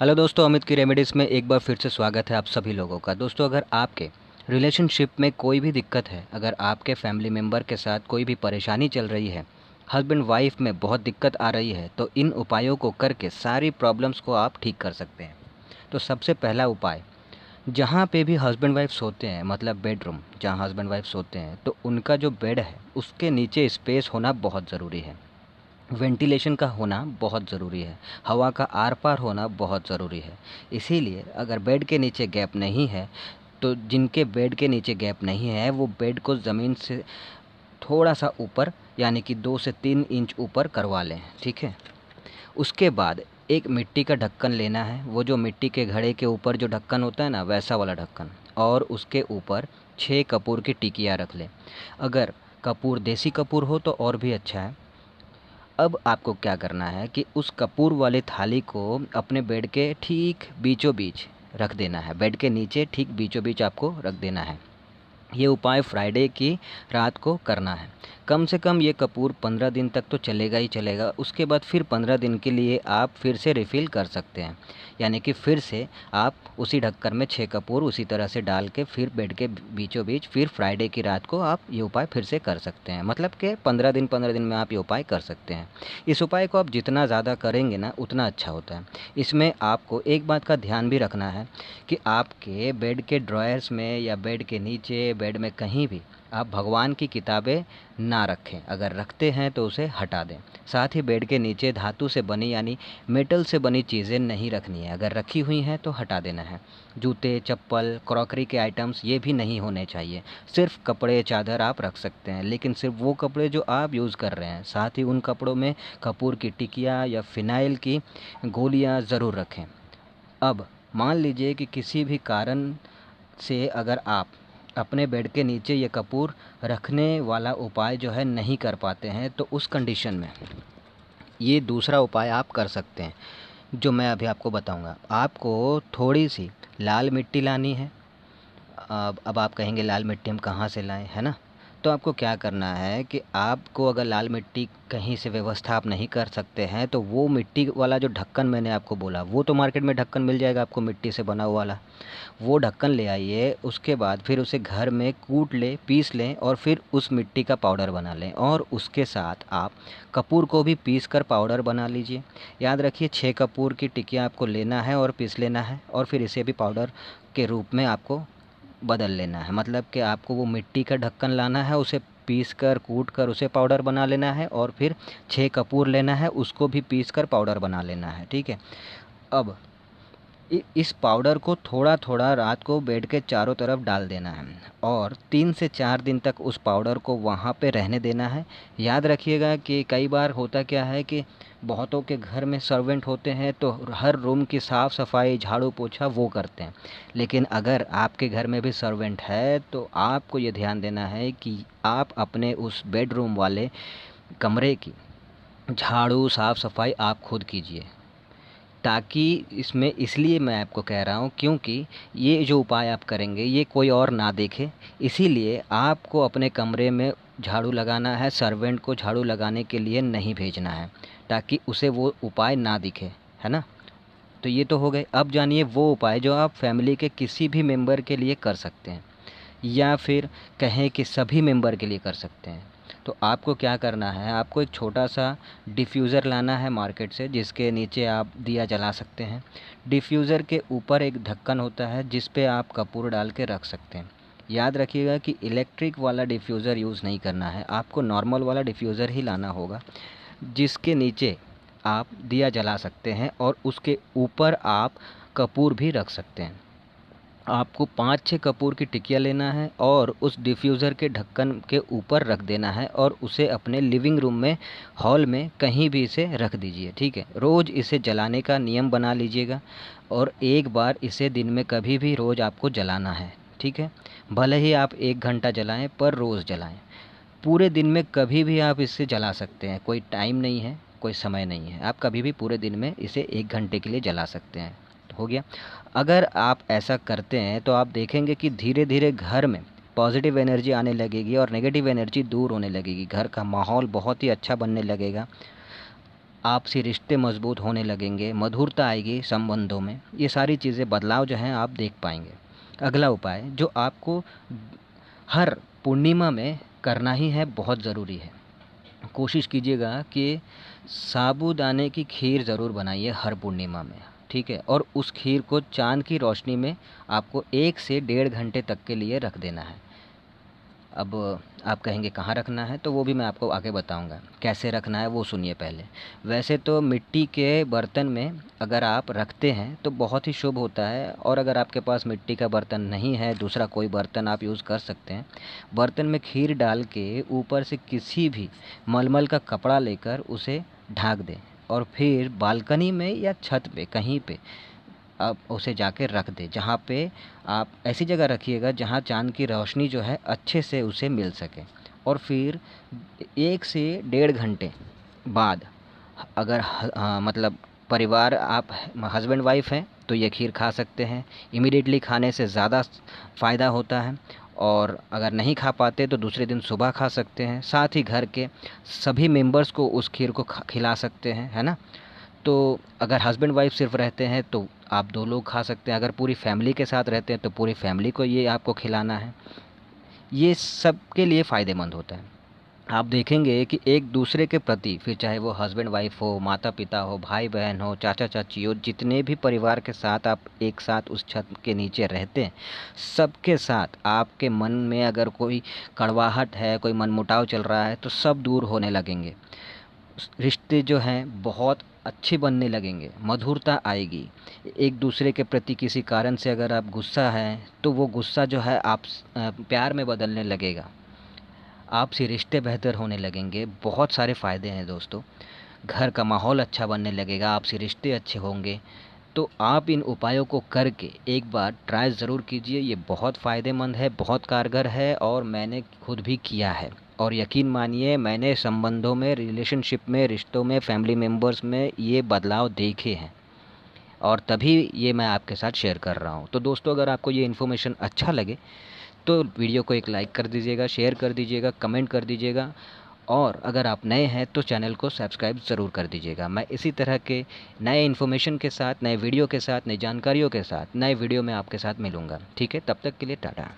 Hello दोस्तों, अमित की remedies में एक बार फिर से स्वागत है आप सभी लोगों का। दोस्तों, अगर आपके रिलेशनशिप में कोई भी दिक्कत है, अगर आपके फैमिली मेम्बर के साथ कोई भी परेशानी चल रही है, हस्बैंड वाइफ में बहुत दिक्कत आ रही है, तो इन उपायों को करके सारी प्रॉब्लम्स को आप ठीक कर सकते हैं। तो सबसे पहला उपाय, जहाँ पे भी हस्बैंड वाइफ सोते हैं, मतलब बेडरूम जहाँ हस्बैंड वाइफ सोते हैं, तो उनका जो बेड है उसके नीचे स्पेस होना बहुत ज़रूरी है। वेंटिलेशन का होना बहुत ज़रूरी है, हवा का आर पार होना बहुत ज़रूरी है। इसीलिए अगर बेड के नीचे गैप नहीं है, तो जिनके बेड के नीचे गैप नहीं है वो बेड को ज़मीन से थोड़ा सा ऊपर, यानी कि 2 से 3 इंच ऊपर करवा लें, ठीक है। उसके बाद एक मिट्टी का ढक्कन लेना है, वो जो मिट्टी के घड़े के ऊपर जो ढक्कन होता है ना, वैसा वाला ढक्कन, और उसके ऊपर 6 कपूर की टिकिया रख लें। अगर कपूर देसी कपूर हो तो और भी अच्छा है। अब आपको क्या करना है कि उस कपूर वाले थाली को अपने बेड के ठीक बीचों बीच रख देना है। बेड के नीचे ठीक बीचों बीच आपको रख देना है। ये उपाय फ्राइडे की रात को करना है। कम से कम ये कपूर 15 दिन तक तो चलेगा ही चलेगा। उसके बाद फिर 15 दिन के लिए आप फिर से रिफ़िल कर सकते हैं। यानी कि फिर से आप उसी ढक्कन में 6 कपूर उसी तरह से डाल के फिर बेड के बीचों बीच फिर फ्राइडे की रात को आप ये उपाय फिर से कर सकते हैं। मतलब कि 15 दिन में आप ये उपाय कर सकते हैं। इस उपाय को आप जितना ज़्यादा करेंगे ना, उतना अच्छा होता है। इसमें आपको एक बात का ध्यान भी रखना है कि आपके बेड के ड्रॉयर्स में या बेड के नीचे, बेड में कहीं भी आप भगवान की किताबें ना रखें। अगर रखते हैं तो उसे हटा दें। साथ ही बेड के नीचे धातु से बनी यानी मेटल से बनी चीज़ें नहीं रखनी है। अगर रखी हुई हैं तो हटा देना है। जूते, चप्पल, क्रॉकरी के आइटम्स ये भी नहीं होने चाहिए। सिर्फ कपड़े, चादर आप रख सकते हैं, लेकिन सिर्फ वो कपड़े जो आप यूज़ कर रहे हैं। साथ ही उन कपड़ों में कपूर की टिकिया या फिनाइल की गोलियां ज़रूर रखें। अब मान लीजिए कि किसी भी कारण से अगर आप अपने बेड के नीचे ये कपूर रखने वाला उपाय जो है नहीं कर पाते हैं, तो उस कंडीशन में ये दूसरा उपाय आप कर सकते हैं, जो मैं अभी आपको बताऊंगा। आपको थोड़ी सी लाल मिट्टी लानी है। अब आप कहेंगे लाल मिट्टी हम कहाँ से लाएं, है ना। तो आपको क्या करना है कि आपको अगर लाल मिट्टी कहीं से व्यवस्था आप नहीं कर सकते हैं, तो वो मिट्टी वाला जो ढक्कन मैंने आपको बोला, वो तो मार्केट में ढक्कन मिल जाएगा आपको मिट्टी से बना हुआ वाला। वो ढक्कन ले आइए। उसके बाद फिर उसे घर में कूट लें, पीस लें और फिर उस मिट्टी का पाउडर बना लें, और उसके साथ आप कपूर को भी पीस कर पाउडर बना लीजिए। याद रखिए 6 कपूर की टिकिया आपको लेना है और पीस लेना है, और फिर इसे भी पाउडर के रूप में आपको बदल लेना है। मतलब कि आपको वो मिट्टी का ढक्कन लाना है, उसे पीस कर कूट कर उसे पाउडर बना लेना है, और फिर 6 कपूर लेना है, उसको भी पीस कर पाउडर बना लेना है, ठीक है। अब इस पाउडर को थोड़ा थोड़ा रात को बेड के चारों तरफ डाल देना है, और 3 से 4 दिन तक उस पाउडर को वहाँ पे रहने देना है। याद रखिएगा कि कई बार होता क्या है कि बहुतों के घर में सर्वेंट होते हैं, तो हर रूम की साफ़ सफाई, झाड़ू पोछा वो करते हैं। लेकिन अगर आपके घर में भी सर्वेंट है, तो आपको ये ध्यान देना है कि आप अपने उस बेडरूम वाले कमरे की झाड़ू साफ़ सफाई आप खुद कीजिए। ताकि इसमें इसलिए मैं आपको कह रहा हूँ, क्योंकि ये जो उपाय आप करेंगे ये कोई और ना देखे। इसीलिए आपको अपने कमरे में झाड़ू लगाना है, सर्वेंट को झाड़ू लगाने के लिए नहीं भेजना है, ताकि उसे वो उपाय ना दिखे, है ना। तो ये तो हो गए। अब जानिए वो उपाय जो आप फैमिली के किसी भी मेंबर के लिए कर सकते हैं, या फिर कहें कि सभी मेंबर के लिए कर सकते हैं। तो आपको क्या करना है, आपको एक छोटा सा डिफ्यूज़र लाना है मार्केट से, जिसके नीचे आप दिया जला सकते हैं। डिफ्यूज़र के ऊपर एक ढक्कन होता है जिस पे आप कपूर डाल के रख सकते हैं। याद रखिएगा कि इलेक्ट्रिक वाला डिफ्यूज़र यूज़ नहीं करना है, आपको नॉर्मल वाला डिफ्यूज़र ही लाना होगा, जिसके नीचे आप दिया जला सकते हैं और उसके ऊपर आप कपूर भी रख सकते हैं। आपको 5-6 कपूर की टिकिया लेना है और उस डिफ्यूज़र के ढक्कन के ऊपर रख देना है, और उसे अपने लिविंग रूम में, हॉल में कहीं भी इसे रख दीजिए, ठीक है। रोज़ इसे जलाने का नियम बना लीजिएगा, और एक बार इसे दिन में कभी भी रोज़ आपको जलाना है, ठीक है। भले ही आप 1 घंटा जलाएं, पर रोज़ जलाएं। पूरे दिन में कभी भी आप इसे जला सकते हैं, कोई टाइम नहीं है, कोई समय नहीं है, आप कभी भी पूरे दिन में इसे 1 घंटे के लिए जला सकते हैं। हो गया। अगर आप ऐसा करते हैं तो आप देखेंगे कि धीरे धीरे घर में पॉजिटिव एनर्जी आने लगेगी और नेगेटिव एनर्जी दूर होने लगेगी। घर का माहौल बहुत ही अच्छा बनने लगेगा। आपसी रिश्ते मजबूत होने लगेंगे, मधुरता आएगी संबंधों में। ये सारी चीज़ें बदलाव जो हैं आप देख पाएंगे। अगला उपाय जो आपको हर पूर्णिमा में करना ही है, बहुत ज़रूरी है। कोशिश कीजिएगा कि साबूदाने की खीर ज़रूर बनाइए हर पूर्णिमा में, ठीक है? और उस खीर को चाँद की रोशनी में आपको 1 से डेढ़ घंटे तक के लिए रख देना है। अब आप कहेंगे कहाँ रखना है, तो वो भी मैं आपको आगे बताऊंगा। कैसे रखना है वो सुनिए पहले। वैसे तो मिट्टी के बर्तन में अगर आप रखते हैं तो बहुत ही शुभ होता है, और अगर आपके पास मिट्टी का बर्तन नहीं है, दूसरा कोई बर्तन आप यूज़ कर सकते हैं। बर्तन में खीर डाल के ऊपर से किसी भी मलमल का कपड़ा लेकर उसे ढक दें, और फिर बालकनी में या छत पे कहीं पे आप उसे जाके रख दें। जहाँ पे आप ऐसी जगह रखिएगा जहाँ चाँद की रोशनी जो है अच्छे से उसे मिल सके। और फिर 1 से डेढ़ घंटे बाद अगर मतलब परिवार आप हस्बैंड वाइफ हैं तो ये खीर खा सकते हैं। इमीडिएटली खाने से ज़्यादा फ़ायदा होता है। और अगर नहीं खा पाते तो दूसरे दिन सुबह खा सकते हैं। साथ ही घर के सभी मेंबर्स को उस खीर को खिला सकते हैं, है ना? तो अगर हस्बैंड वाइफ सिर्फ रहते हैं तो आप 2 लोग खा सकते हैं। अगर पूरी फैमिली के साथ रहते हैं तो पूरी फैमिली को ये आपको खिलाना है। ये सबके लिए फ़ायदेमंद होता है। आप देखेंगे कि एक दूसरे के प्रति, फिर चाहे वो हस्बैंड वाइफ हो, माता पिता हो, भाई बहन हो, चाचा चाची हो, जितने भी परिवार के साथ आप एक साथ उस छत के नीचे रहते हैं, सबके साथ आपके मन में अगर कोई कड़वाहट है, कोई मनमुटाव चल रहा है, तो सब दूर होने लगेंगे। रिश्ते जो हैं बहुत अच्छे बनने लगेंगे, मधुरता आएगी। एक दूसरे के प्रति किसी कारण से अगर आप गुस्सा हैं तो वो गुस्सा जो है आप प्यार में बदलने लगेगा। आपसे रिश्ते बेहतर होने लगेंगे। बहुत सारे फ़ायदे हैं दोस्तों। घर का माहौल अच्छा बनने लगेगा, आपसे रिश्ते अच्छे होंगे। तो आप इन उपायों को करके एक बार ट्राई ज़रूर कीजिए। ये बहुत फ़ायदेमंद है, बहुत कारगर है, और मैंने खुद भी किया है। और यकीन मानिए मैंने संबंधों में, रिलेशनशिप में, रिश्तों में, फैमिली मेम्बर्स में ये बदलाव देखे हैं, और तभी ये मैं आपके साथ शेयर कर रहा हूँ। तो दोस्तों अगर आपको ये इन्फॉर्मेशन अच्छा लगे तो वीडियो को एक लाइक कर दीजिएगा, शेयर कर दीजिएगा, कमेंट कर दीजिएगा, और अगर आप नए हैं तो चैनल को सब्सक्राइब ज़रूर कर दीजिएगा। मैं इसी तरह के नए इन्फॉर्मेशन के साथ, नए वीडियो के साथ, नई जानकारियों के साथ, नए वीडियो में आपके साथ मिलूँगा। ठीक है, तब तक के लिए टाटा।